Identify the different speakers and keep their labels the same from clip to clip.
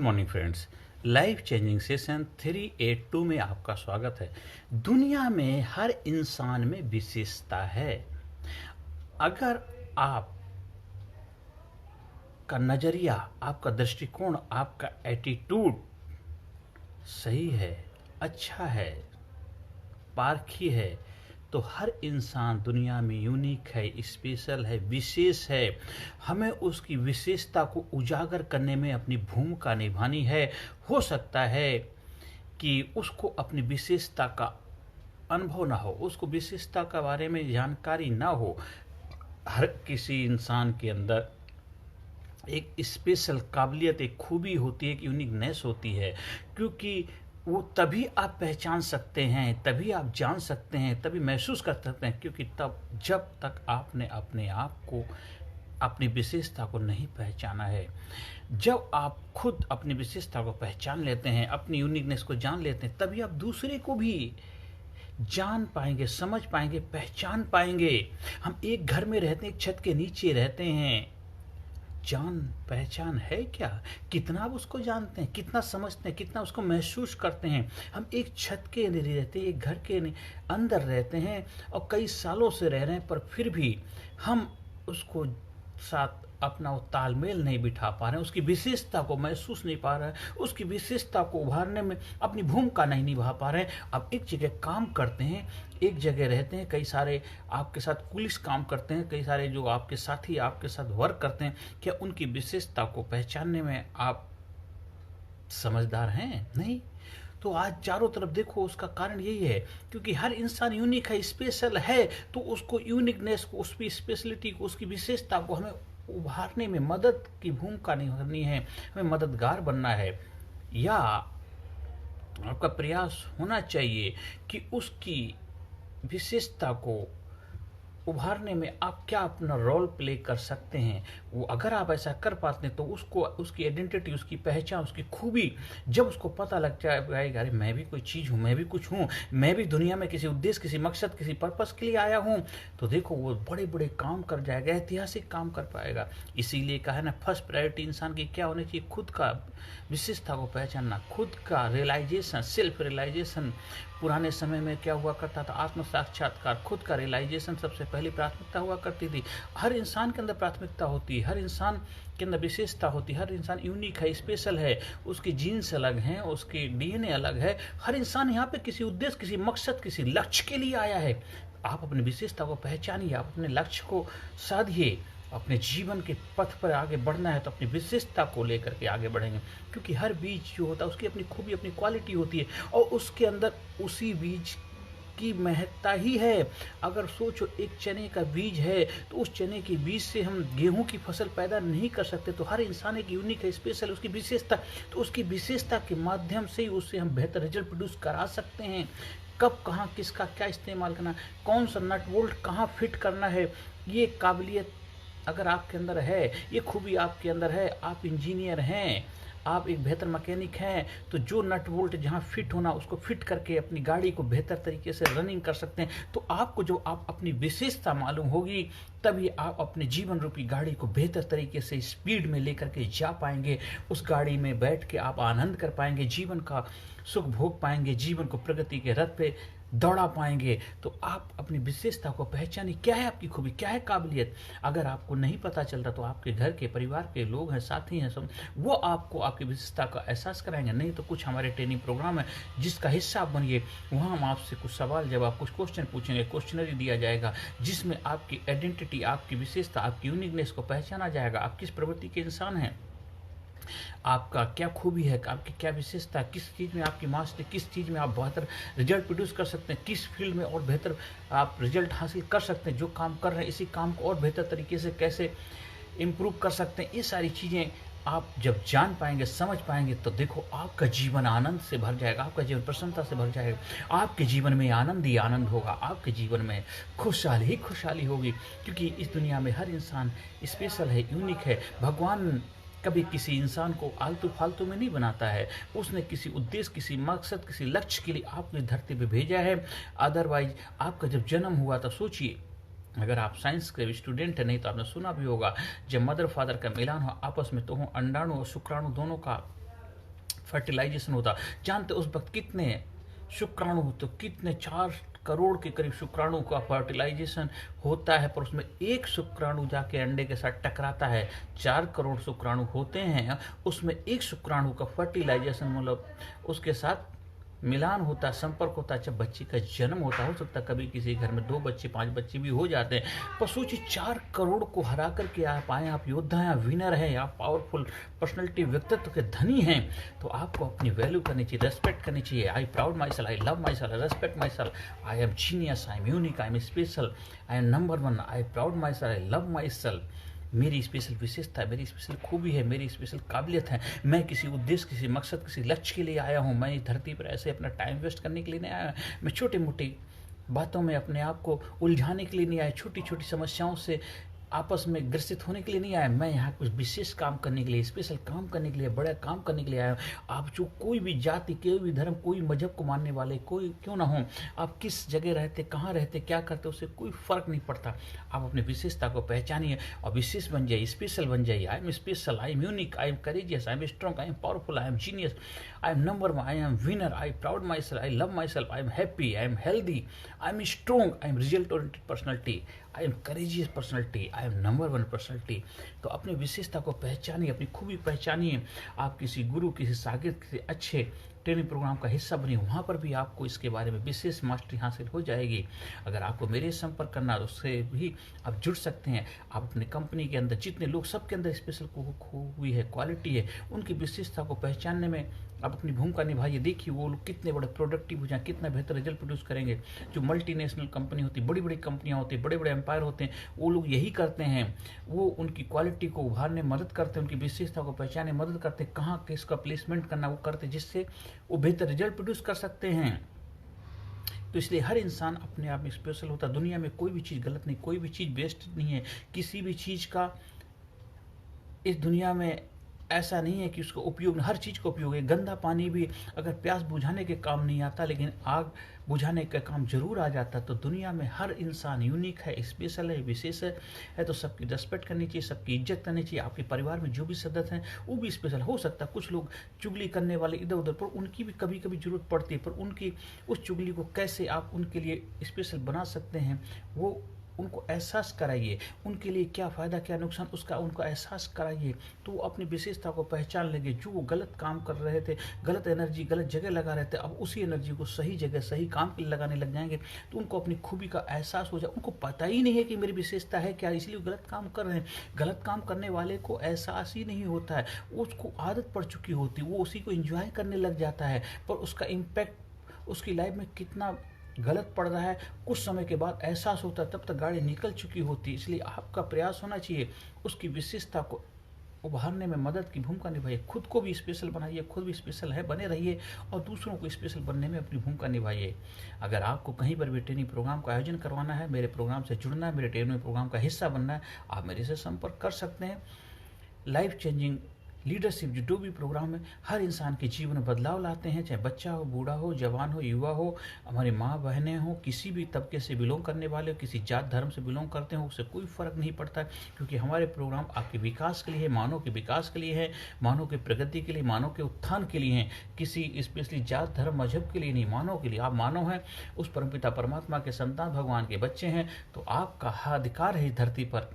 Speaker 1: Morning friends. Life changing session 382 में आपका स्वागत है। दुनिया में हर इंसान में विशेषता है। अगर आप का नज़रिया, आपका दृष्टिकोण, आपका एटीट्यूड सही है, अच्छा है, पारखी है, तो हर इंसान दुनिया में यूनिक है, स्पेशल है, विशेष है। हमें उसकी विशेषता को उजागर करने में अपनी भूमिका निभानी है। हो सकता है कि उसको अपनी विशेषता का अनुभव ना हो, उसको विशेषता के बारे में जानकारी ना हो। हर किसी इंसान के अंदर एक स्पेशल काबिलियत, एक खूबी होती है, एक यूनिकनेस होती है, क्योंकि वो तभी आप पहचान सकते हैं, तभी आप जान सकते हैं, तभी महसूस कर सकते हैं, क्योंकि तब जब तक आपने अपने आप को, अपनी विशेषता को नहीं पहचाना है। जब आप खुद अपनी विशेषता को पहचान लेते हैं, अपनी यूनिकनेस को जान लेते हैं, तभी आप दूसरे को भी जान पाएंगे, समझ पाएंगे, पहचान पाएंगे। हम एक घर में रहते हैं, एक छत के नीचे रहते हैं, जान पहचान है क्या? कितना आप उसको जानते हैं, कितना समझते हैं, कितना उसको महसूस करते हैं? हम एक छत के अंदर रहते हैं, एक घर के अंदर रहते हैं और कई सालों से रह रहे हैं, पर फिर भी हम उसको साथ अपना वो तालमेल नहीं बिठा पा रहे हैं, उसकी विशेषता को महसूस नहीं पा रहे हैं, उसकी विशेषता को उभारने में अपनी भूमिका नहीं निभा पा रहे हैं। अब एक जगह काम करते हैं, एक जगह रहते हैं, कई सारे आपके साथ कुलिस काम करते हैं, कई सारे जो आपके साथी आपके साथ वर्क करते हैं, क्या उनकी विशेषता को पहचानने में आप समझदार हैं? नहीं। तो आज चारों तरफ देखो, उसका कारण यही है, क्योंकि हर इंसान यूनिक है, स्पेशल है, तो उसको यूनिकनेस को, उसकी स्पेशलिटी को, उसकी विशेषता को हमें उभारने में मदद की भूमिका नहीं करनी है, हमें मददगार बनना है। या आपका प्रयास होना चाहिए कि उसकी विशेषता को उभारने में आप क्या अपना रोल प्ले कर सकते हैं। वो अगर आप ऐसा कर पाते हैं तो उसको, उसकी आइडेंटिटी, उसकी पहचान, उसकी खूबी जब उसको पता लग जाएगा, अरे मैं भी कोई चीज़ हूँ, मैं भी कुछ हूँ, मैं भी दुनिया में किसी उद्देश्य, किसी मकसद, किसी पर्पस के लिए आया हूँ, तो देखो वो बड़े बड़े काम कर जाएगा, ऐतिहासिक काम कर पाएगा। इसीलिए कहा है ना, फर्स्ट प्रायोरिटी इंसान की क्या होनी चाहिए? खुद का विशेषता को पहचानना, खुद का रियलाइजेशन, सेल्फ रियलाइजेशन। पुराने समय में क्या हुआ करता था? आत्म साक्षात्कार, खुद का रियलाइजेशन सबसे पहली प्राथमिकता हुआ करती थी। हर इंसान के अंदर प्राथमिकता होती है, हर इंसान के अंदर विशेषता होती है, हर इंसान यूनिक है, स्पेशल है, उसकी जीन्स अलग हैं, उसके डीएनए अलग है। हर इंसान यहाँ पे किसी उद्देश्य, किसी मकसद, किसी लक्ष्य के लिए आया है। आप अपनी विशेषता को पहचानिए, आप अपने लक्ष्य को साधिए। अपने जीवन के पथ पर आगे बढ़ना है तो अपनी विशेषता को लेकर के आगे बढ़ेंगे, क्योंकि हर बीज जो होता है उसकी अपनी खूबी, अपनी क्वालिटी होती है, और उसके अंदर उसी बीज की महत्ता ही है। अगर सोचो, एक चने का बीज है तो उस चने के बीज से हम गेहूं की फसल पैदा नहीं कर सकते। तो हर इंसान एक यूनिक है, स्पेशल, उसकी विशेषता, तो उसकी विशेषता के माध्यम से ही उससे हम बेहतर रिजल्ट प्रोड्यूस करा सकते हैं। कब, कहाँ, किसका क्या इस्तेमाल करना, कौन सा नट बोल्ट कहाँ फिट करना है, ये काबिलियत अगर आपके अंदर है, ये खूबी आपके अंदर है, आप इंजीनियर हैं, आप एक बेहतर मैकेनिक हैं, तो जो नट बोल्ट जहाँ फिट होना उसको फिट करके अपनी गाड़ी को बेहतर तरीके से रनिंग कर सकते हैं। तो आपको जो आप अपनी विशेषता मालूम होगी, तभी आप अपने जीवन रूपी गाड़ी को बेहतर तरीके से स्पीड में लेकर के जा पाएंगे। उस गाड़ी में बैठ के आप आनंद कर पाएंगे, जीवन का सुख भोग पाएंगे, जीवन को प्रगति के रथ पे दौड़ा पाएंगे। तो आप अपनी विशेषता को पहचानिए, क्या है आपकी खूबी, क्या है काबिलियत। अगर आपको नहीं पता चल रहा तो आपके घर के, परिवार के लोग हैं, साथी हैं, सब वो आपको आपकी विशेषता का एहसास कराएंगे। नहीं तो कुछ हमारे ट्रेनिंग प्रोग्राम है जिसका हिस्सा आप बनिए, वहाँ हम आपसे कुछ सवाल जवाब, कुछ क्वेश्चन पूछेंगे, क्वेश्चनरी दिया जाएगा, जिसमें आपकी आइडेंटिटी, आपकी विशेषता, आपकी यूनिकनेस को पहचाना जाएगा। आप किस प्रवृत्ति के इंसान हैं, आपका क्या खूबी है, आपकी क्या विशेषता, किस चीज़ में आपकी मास्टरी, किस चीज़ में आप बेहतर रिजल्ट प्रोड्यूस कर सकते हैं, किस फील्ड में और बेहतर आप रिजल्ट हासिल कर सकते हैं, जो काम कर रहे हैं इसी काम को और बेहतर तरीके से कैसे इम्प्रूव कर सकते हैं। ये सारी चीज़ें आप जब जान पाएंगे, समझ पाएंगे, तो देखो आपका जीवन आनंद से भर जाएगा, आपका जीवन प्रसन्नता से भर जाएगा, आपके जीवन में आनंद ही आनंद होगा, आपके जीवन में खुशहाली ही खुशहाली होगी। क्योंकि इस दुनिया में हर इंसान स्पेशल है, यूनिक है। भगवान कभी किसी इंसान को आलतू फालतू में नहीं बनाता है, उसने किसी उद्देश्य, किसी मकसद, किसी लक्ष्य के लिए आपको इस धरती पे भेजा है। अदरवाइज आपका जब जन्म हुआ था, सोचिए, अगर आप साइंस के स्टूडेंट है, नहीं तो आपने सुना भी होगा, जब मदर फादर का मिलान हो आपस में, तो हो अंडाणु और शुक्राणु दोनों का फर्टिलाइजेशन होता। जानते उस वक्त कितने शुक्राणु होते, कितने 4 करोड़ के करीब शुक्राणु का फर्टिलाइजेशन होता है, पर उसमें एक शुक्राणु जाके अंडे के साथ टकराता है। 4 करोड़ शुक्राणु होते हैं, उसमें एक शुक्राणु का फर्टिलाइजेशन मतलब उसके साथ मिलान होता है, संपर्क होता है। जब बच्चे का जन्म होता हो सकता है कभी किसी घर में 2 बच्चे 5 बच्चे भी हो जाते हैं, पर सोचिए 4 करोड़ को हरा करके आप आए, आप योद्धा हैं, विनर हैं, आप पावरफुल पर्सनैलिटी व्यक्तित्व के धनी हैं, तो आपको अपनी वैल्यू करनी चाहिए, रेस्पेक्ट करनी चाहिए। I proud my self, I love my self, I respect my self, I am genius, I am unique, I am special, I am number 1, I proud my self, I love my self. मेरी special विशेषता है, मेरी special खूबी है, मेरी special काबिलियत है। मैं किसी उद्देश्य, किसी मकसद, किसी लक्ष्य के लिए आया हूँ। मैं इस धरती पर ऐसे अपना टाइम वेस्ट करने के लिए नहीं आया। मैं छोटी मोटी बातों में अपने आप को उलझाने के लिए नहीं आया, छोटी छोटी समस्याओं से आपस में ग्रसित होने के लिए नहीं आया। मैं यहाँ कुछ विशेष काम करने के लिए, स्पेशल काम करने के लिए, बड़ा काम करने के लिए आया हूँ। आप जो कोई भी जाति, कोई भी धर्म, कोई मजहब को मानने वाले कोई क्यों ना हो, आप किस जगह रहते, कहाँ रहते, क्या करते, उससे कोई फर्क नहीं पड़ता। आप अपनी विशेषता को पहचानिए और विशेष बन जाइए, स्पेशल बन जाइए। I am special, I am unique, I am courageous, I am strong, I am powerful, I am genius, I am number 1, I am winner, I proud my self, I love my self, I am happy, I am healthy, I am strong, I am result oriented personality, I am courageous personality, I am number 1 personality. तो अपनी विशेषता को पहचानिए, अपनी खूबी पहचानिए। आप किसी गुरु, किसी शागिर्द, किसी अच्छे ट्रेनिंग प्रोग्राम का हिस्सा बनिए, वहाँ पर भी आपको इसके बारे में विशेष मास्टरी हासिल हो जाएगी। अगर आपको मेरे संपर्क करना है तो उससे भी आप जुड़ सकते हैं। आप अपनी कंपनी के अंदर जितने लोग, सबके अंदर स्पेशल खूबी है, क्वालिटी है, उनकी विशेषता को पहचानने में आप अपनी भूमिका निभाइए। देखिए वो लोग कितने बड़े प्रोडक्टिव हो जाएं, कितना बेहतर रिजल्ट प्रोड्यूस करेंगे। जो मल्टीनेशनल कंपनी होती, बड़ी बड़ी कंपनियां होती, बड़े बड़े एम्पायर होते हैं, वो लोग यही करते हैं। वो उनकी क्वालिटी को उभारने मदद करते हैं, उनकी विशेषता को पहचानने मदद करते हैं, कहाँ किसका प्लेसमेंट करना वो करते हैं, जिससे वो बेहतर रिजल्ट प्रोड्यूस कर सकते हैं। तो इसलिए हर इंसान अपने आप में स्पेशल होता है। दुनिया में कोई भी चीज़ गलत नहीं, कोई भी चीज़ वेस्ट नहीं है। किसी भी चीज़ का इस दुनिया में ऐसा नहीं है कि उसका उपयोग, हर चीज़ का उपयोग है। गंदा पानी भी अगर प्यास बुझाने के काम नहीं आता, लेकिन आग बुझाने का काम जरूर आ जाता। तो दुनिया में हर इंसान यूनिक है, स्पेशल है, विशेष है। तो सबकी रेस्पेक्ट करनी चाहिए, सबकी इज्जत करनी चाहिए। आपके परिवार में जो भी सदस्य हैं वो भी स्पेशल हो सकता है। कुछ लोग चुगली करने वाले इधर उधर, पर उनकी भी कभी कभी जरूरत पड़ती है। पर उनकी उस चुगली को कैसे आप उनके लिए स्पेशल बना सकते हैं, वो उनको एहसास कराइए। उनके लिए क्या फ़ायदा, क्या नुकसान, उसका उनको एहसास कराइए, तो वो अपनी विशेषता को पहचान लेंगे। जो वो गलत काम कर रहे थे, गलत एनर्जी गलत जगह लगा रहे थे, अब उसी एनर्जी को सही जगह, सही काम के लिए लगाने लग जाएंगे। तो उनको अपनी खूबी का एहसास हो जाए। उनको पता ही नहीं है कि मेरी विशेषता है क्या, इसलिए वो गलत काम कर रहे हैं। गलत काम करने वाले को एहसास ही नहीं होता है, उसको आदत पड़ चुकी होती है, वो उसी को एंजॉय करने लग जाता है। पर उसका इम्पैक्ट उसकी लाइफ में कितना गलत पड़ रहा है, कुछ समय के बाद एहसास होता है, तब तक गाड़ी निकल चुकी होती। इसलिए आपका प्रयास होना चाहिए उसकी विशेषता को उभारने में मदद की भूमिका निभाइए। खुद को भी स्पेशल बनाइए, खुद भी स्पेशल है बने रहिए, और दूसरों को स्पेशल बनने में अपनी भूमिका निभाइए। अगर आपको कहीं पर भी ट्रेनिंग प्रोग्राम का आयोजन करवाना है, मेरे प्रोग्राम से जुड़ना है, मेरे ट्रेनिंग प्रोग्राम का हिस्सा बनना है, आप मेरे से संपर्क कर सकते हैं। लाइफ चेंजिंग लीडरशिप जो भी प्रोग्राम है, हर इंसान के जीवन में बदलाव लाते हैं। चाहे बच्चा हो, बूढ़ा हो, जवान हो, युवा हो, हमारी माँ बहनें हो, किसी भी तबके से बिलोंग करने वाले हो, किसी जात धर्म से बिलोंग करते हो, उससे कोई फ़र्क नहीं पड़ता है। क्योंकि हमारे प्रोग्राम आपके विकास के लिए है, मानव के विकास के लिए है, मानव के प्रगति के लिए, मानव के उत्थान के लिए हैं। किसी स्पेशली जात धर्म मजहब के लिए नहीं, मानव के लिए। आप मानव हैं, उस परमपिता परमात्मा के संतान, भगवान के बच्चे हैं। तो आपका अधिकार है इस धरती पर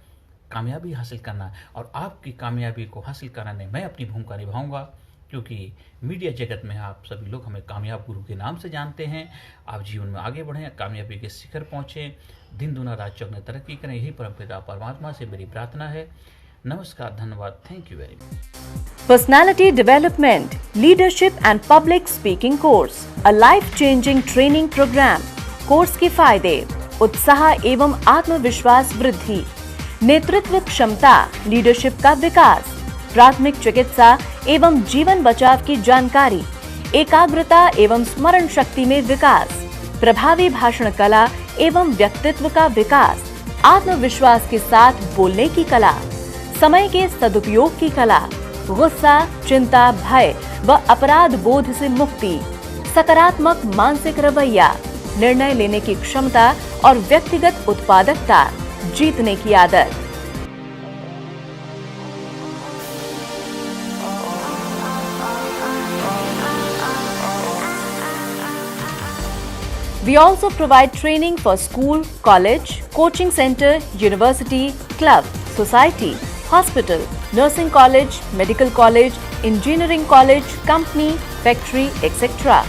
Speaker 1: कामयाबी हासिल करना, और आपकी कामयाबी को हासिल कराने मैं अपनी भूमिका निभाऊंगा। क्योंकि मीडिया जगत में आप सभी लोग हमें कामयाब गुरु के नाम से जानते हैं। आप जीवन में आगे बढ़ें, कामयाबी के शिखर पहुँचें, दिन दुना रात चौगुना तरक्की करें, यही परमपिता परमात्मा से मेरी प्रार्थना है। नमस्कार, धन्यवाद, thank you very much.
Speaker 2: Personality development, leadership and public speaking course, a life changing training programme. Course के फायदे: उत्साह एवं आत्मविश्वास वृद्धि, नेतृत्व क्षमता, लीडरशिप का विकास, प्राथमिक चिकित्सा एवं जीवन बचाव की जानकारी, एकाग्रता एवं स्मरण शक्ति में विकास, प्रभावी भाषण कला एवं व्यक्तित्व का विकास, आत्मविश्वास के साथ बोलने की कला, समय के सदुपयोग की कला, गुस्सा, चिंता, भय व अपराध बोध से मुक्ति, सकारात्मक मानसिक रवैया, निर्णय लेने की क्षमता और व्यक्तिगत उत्पादकता, जीतने की आदत। We also provide training for school, college, coaching center, university, club, society, hospital, nursing college, medical college, engineering college, company, factory, etc.